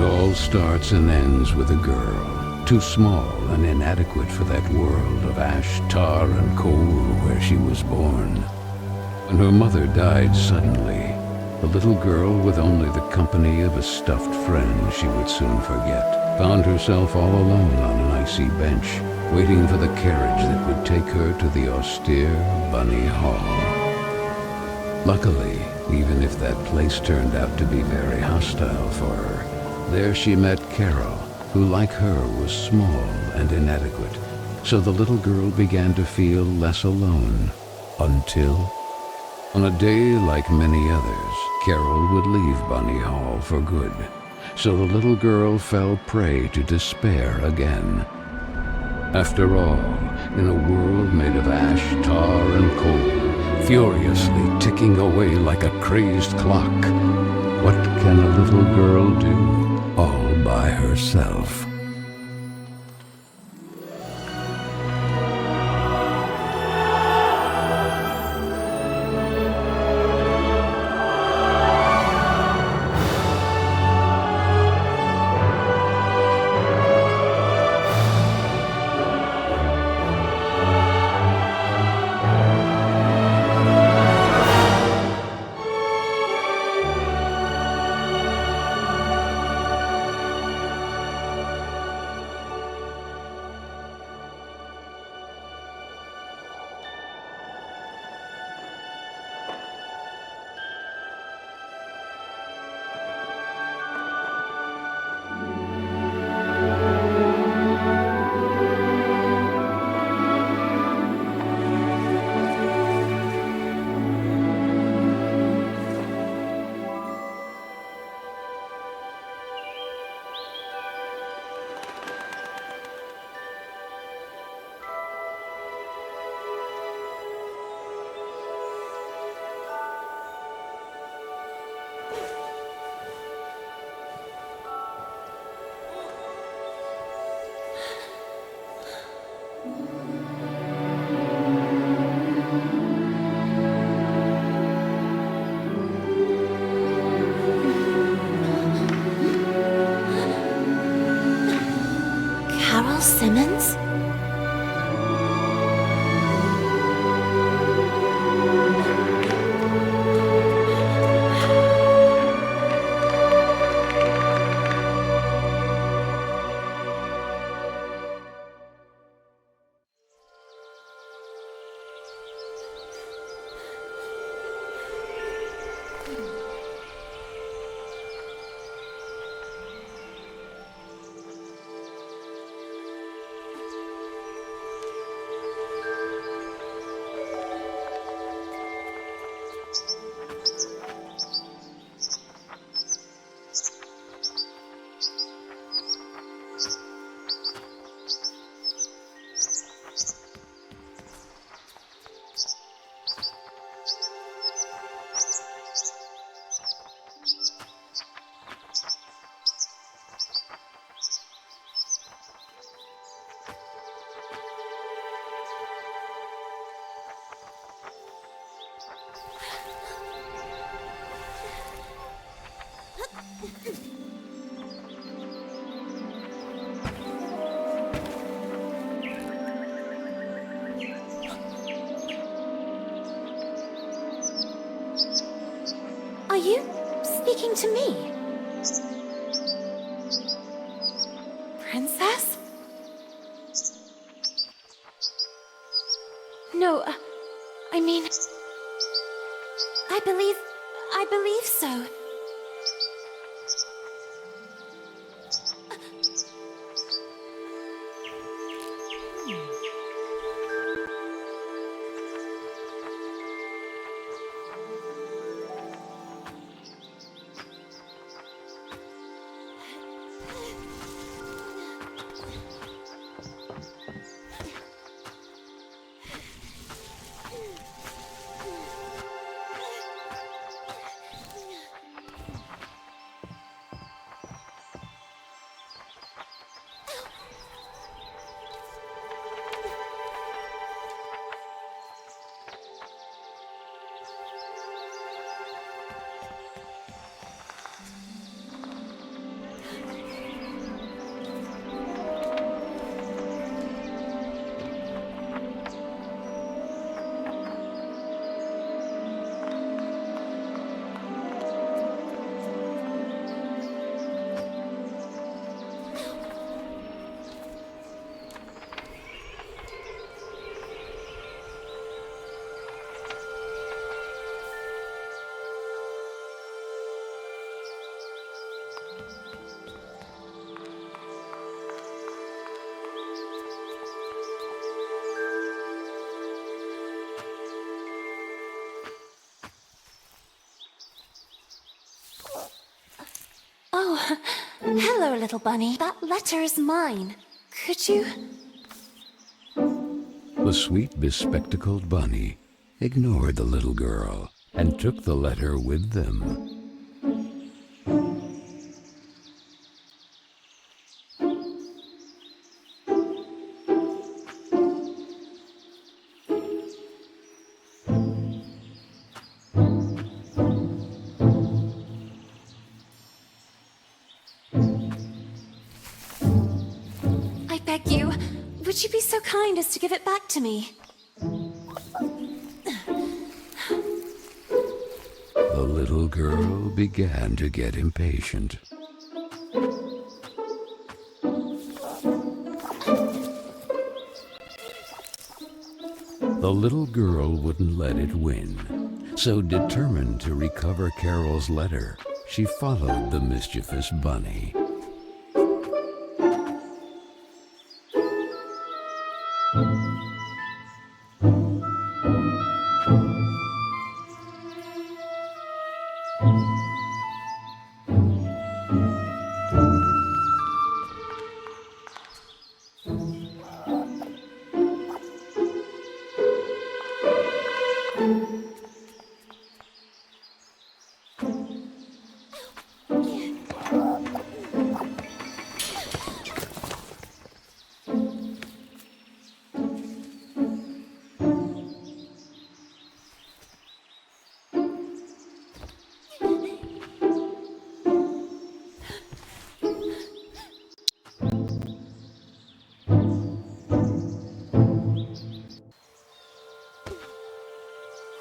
all starts and ends with a girl, too small and inadequate for that world of ash, tar, and coal where she was born. When her mother died suddenly, the little girl, with only the company of a stuffed friend she would soon forget, found herself all alone on an icy bench, waiting for the carriage that would take her to the austere Bunny Hall. Luckily, even if that place turned out to be very hostile for her, there she met Carole, who like her was small and inadequate, so the little girl began to feel less alone, until, on a day like many others, Carole would leave Bunny Hall for good, so the little girl fell prey to despair again. After all, in a world made of ash, tar, and coal, furiously ticking away like a crazed clock, what can a little girl do all by herself? Simmons? Are you speaking to me? Princess? No, I mean... I believe so. Oh, hello, little bunny. That letter is mine. Could you... The sweet, bespectacled bunny ignored the little girl and took the letter with them. I beg you, would you be so kind as to give it back to me? The little girl began to get impatient. The little girl wouldn't let it win, so determined to recover Carole's letter, she followed the mischievous bunny.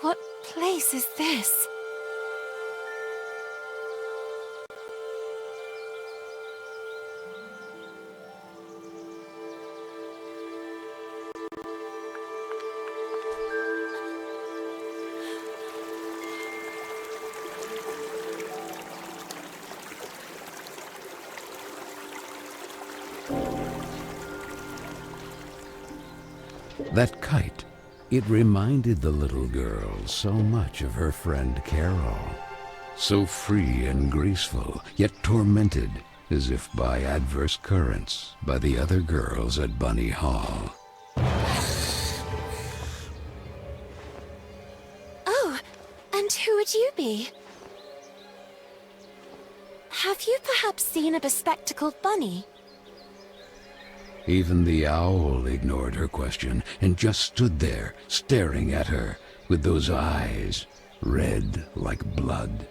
What place is this? That kite, it reminded the little girl so much of her friend Carole. So free and graceful, yet tormented, as if by adverse currents, by the other girls at Bunny Hall. Oh, and who would you be? Have you perhaps seen a bespectacled bunny? Even the owl ignored her question and just stood there, staring at her, with those eyes, red like blood.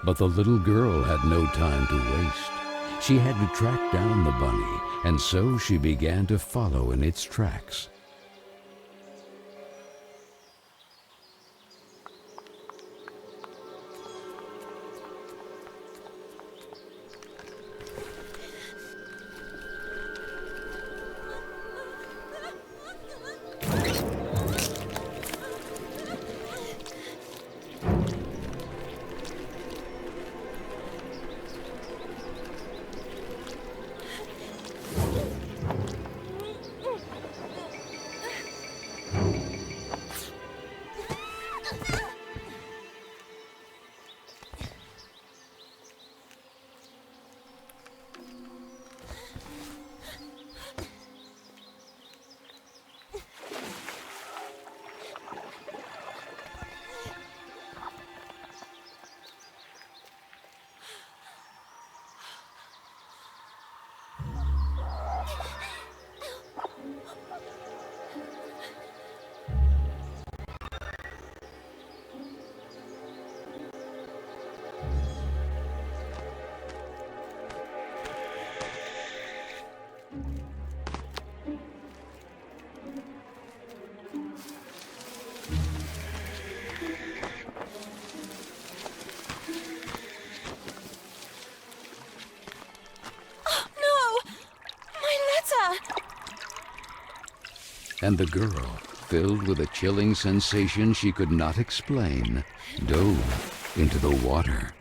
But the little girl had no time to waste. She had to track down the bunny, and so she began to follow in its tracks. And the girl, filled with a chilling sensation she could not explain, dove into the water.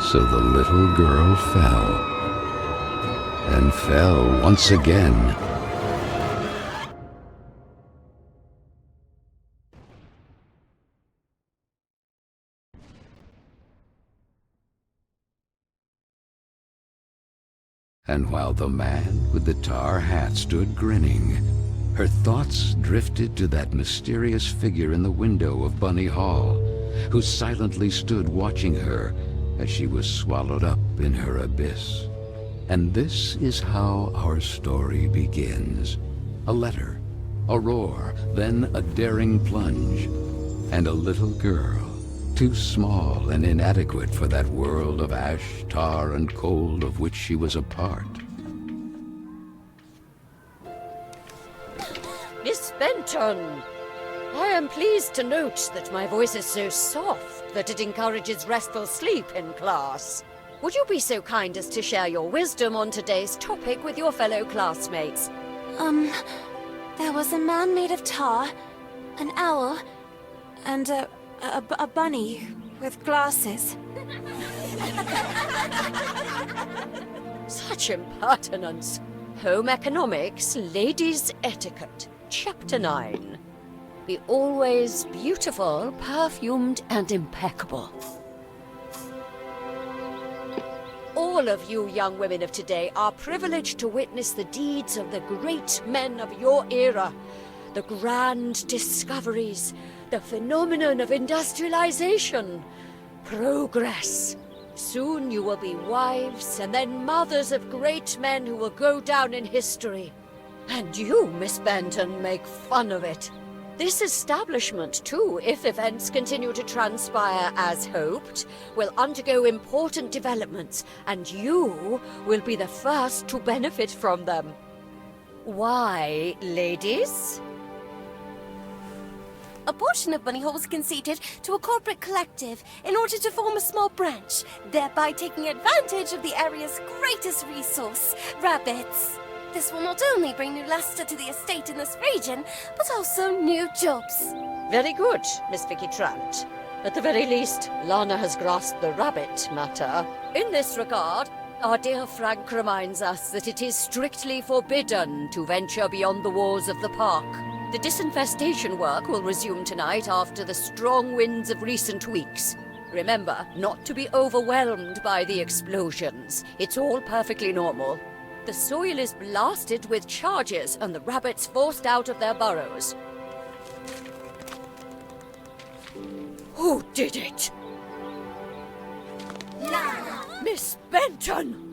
So the little girl fell, and fell once again. And while the man with the tar hat stood grinning, her thoughts drifted to that mysterious figure in the window of Bunny Hall, who silently stood watching her as she was swallowed up in her abyss. And this is how our story begins. A letter, a roar, then a daring plunge, and a little girl, too small and inadequate for that world of ash, tar, and cold of which she was a part. Miss Benton, I am pleased to note that my voice is so soft that it encourages restful sleep in class. Would you be so kind as to share your wisdom on today's topic with your fellow classmates? There was a man made of tar, an owl, and a bunny with glasses. Such impertinence. Home Economics, Ladies' Etiquette, Chapter 9. Be always beautiful, perfumed, and impeccable. All of you young women of today are privileged to witness the deeds of the great men of your era, the grand discoveries, the phenomenon of industrialization, progress. Soon you will be wives and then mothers of great men who will go down in history. And you, Miss Benton, make fun of it. This establishment, too, if events continue to transpire as hoped, will undergo important developments, and you will be the first to benefit from them. Why, ladies? A portion of money was conceded to a corporate collective in order to form a small branch, thereby taking advantage of the area's greatest resource, rabbits. This will not only bring new luster to the estate in this region, but also new jobs. Very good, Miss Vicky Trant. At the very least, Lana has grasped the rabbit matter. In this regard, our dear Frank reminds us that it is strictly forbidden to venture beyond the walls of the park. The disinfestation work will resume tonight after the strong winds of recent weeks. Remember, not to be overwhelmed by the explosions. It's all perfectly normal. The soil is blasted with charges and the rabbits forced out of their burrows. Who did it? Lana! Miss Benton!